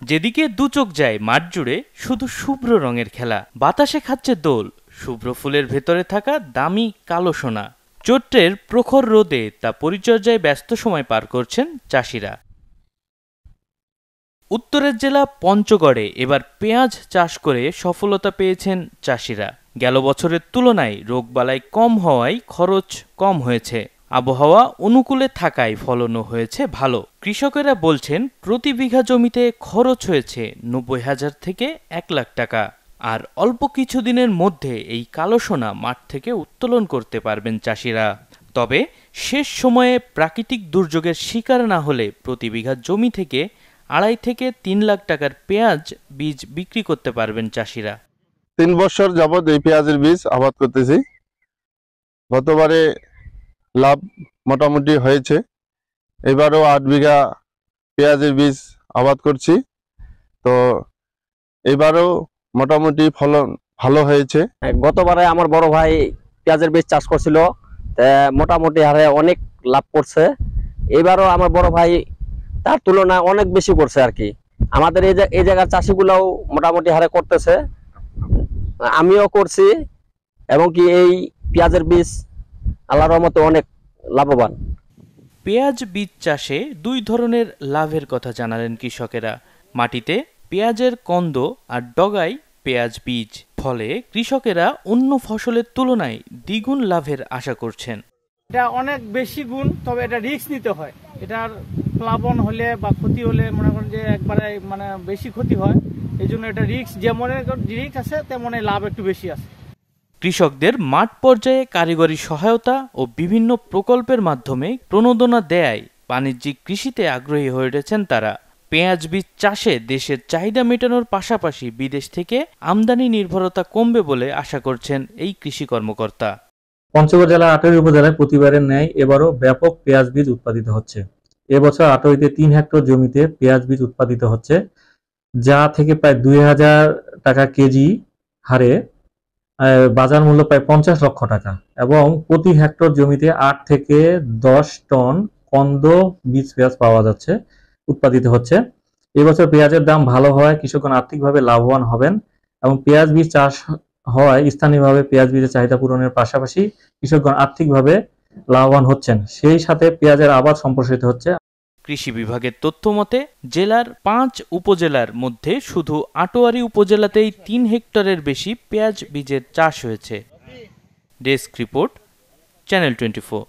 যেদিকে দুচোখ যায় মাঠ জুড়ে শুধু শুভ্র রঙের খেলা, বাতাসে খাচ্ছে দোল শুভ্র ফুলের ভেতরে থাকা দামি কালো সোনা। চৈত্রের প্রখর রোদে তা পরিচর্যায় ব্যস্ত সময় পার করছেন চাষিরা। উত্তরের জেলা পঞ্চগড়ে এবার পেঁয়াজ চাষ করে সফলতা পেয়েছেন চাষিরা। গেল বছরের তুলনায় রোগবালাই কম হওয়ায় খরচ কম হয়েছে। আবহাওয়া অনুকূলে থাকায় ফলনও হয়েছে ভালো। কৃষকেরা বলছেন প্রতি বিঘা জমিতে খরচ হয়েছে ৯০,০০০ থেকে ১,০০,০০০ টাকা। আর অল্প কিছুদিনের মধ্যে এই কালো সোনা মাঠ থেকে উত্তোলন করতে পারবেন চাষিরা। তবে শেষ সময়ে প্রাকৃতিক দুর্যোগের শিকার না হলে প্রতি বিঘা জমি থেকে ২.৫ থেকে ৩ লাখ টাকার পেঁয়াজ বীজ বিক্রি করতে পারবেন চাষিরা। ৩ বছর যাবৎ এই পেঁয়াজের বীজ আবাদ করতেছি। গতবারে লাভ মোটামুটি হয়েছে, এবারও ৮ বিঘা পেঁয়াজের বীজ আবাদ করছি। তো এবারও মোটামুটি ফলন ভালো হয়েছে। গতবারে আমার বড় ভাই পেঁয়াজের বীজ চাষ করছিল, মোটামুটি হারে অনেক লাভ করছে। এবারও আমার বড় ভাই তার তুলনায় অনেক বেশি করছে আর কি। আমাদের এই জায়গার চাষিগুলাও মোটামুটি হারে করতেছে, আমিও করছি। এবং কি এই পেঁয়াজের বীজ আল্লাহর রহমতে অনেক লাভবান। পেঁয়াজ বীজ চাষে ২ ধরনের লাভের কথা জানালেন কৃষকেরা। মাটিতে পেঁয়াজের কন্দ আর ডগায় পেঁয়াজ বীজ, ফলে কৃষকেরা অন্য ফসলের তুলনায় দ্বিগুণ লাভের আশা করছেন। এটা অনেক বেশি গুণ, তবে এটা রিস্ক নিতে হয়। এটার প্লাবন হলে বা ক্ষতি হলে মনে করেন যে একবারে বেশি ক্ষতি হয়। এই জন্য এটা রিস্ক, যেমন রিস্ক আছে তেমন লাভ একটু বেশি আছে। কৃষকদের মাঠ পর্যায়ে কারিগরি সহায়তা ও বিভিন্ন প্রকল্পের মাধ্যমে প্রণোদনা দেয় বাণিজ্যিক কৃষিতে আগ্রহী হয়ে উঠেছেন তারা। পেঁয়াজ বীজ চাষে দেশের চাহিদা মেটানোর পাশাপাশি বিদেশ থেকে আমদানি নির্ভরতা কমবে বলে আশা করছেন এই কৃষি কর্মকর্তা। পঞ্চগড় জেলা আটোয়ারী উপজেলায় প্রতিবারের ন্যায় এবারও ব্যাপক পেঁয়াজ বীজ উৎপাদিত হচ্ছে। এবছর আটোয়ারীতে ৩ হেক্টর জমিতে পেঁয়াজ বীজ উৎপাদিত হচ্ছে, যা থেকে প্রায় ২,০০০ টাকা কেজি হারে বাজার মূল্য প্রায় ৫০ লক্ষ টাকা, এবং প্রতি হেক্টর জমিতে ৮ থেকে ১০ টন কন্দ বীজ পেঁয়াজ পাওয়া যাচ্ছে, উৎপাদিত হচ্ছে। এবছর পেঁয়াজের দাম ভালো হওয়ায় কৃষকগণ আর্থিকভাবে লাভবান হবেন, এবং পেঁয়াজ বীজ চাষ হওয়ায় স্থানীয়ভাবে পেঁয়াজ বীজের চাহিদা পূরণের পাশাপাশি কৃষকগণ আর্থিকভাবে লাভবান হচ্ছেন। সেই সাথে পেঁয়াজের আবাদ সম্প্রসারিত হচ্ছে। কৃষি বিভাগের তথ্য মতে জেলার ৫ উপজেলার মধ্যে শুধু আটোয়ারী উপজেলাতেই ৩ হেক্টরের বেশি পেঁয়াজ বীজের চাষ হয়েছে। Desk report, channel 24।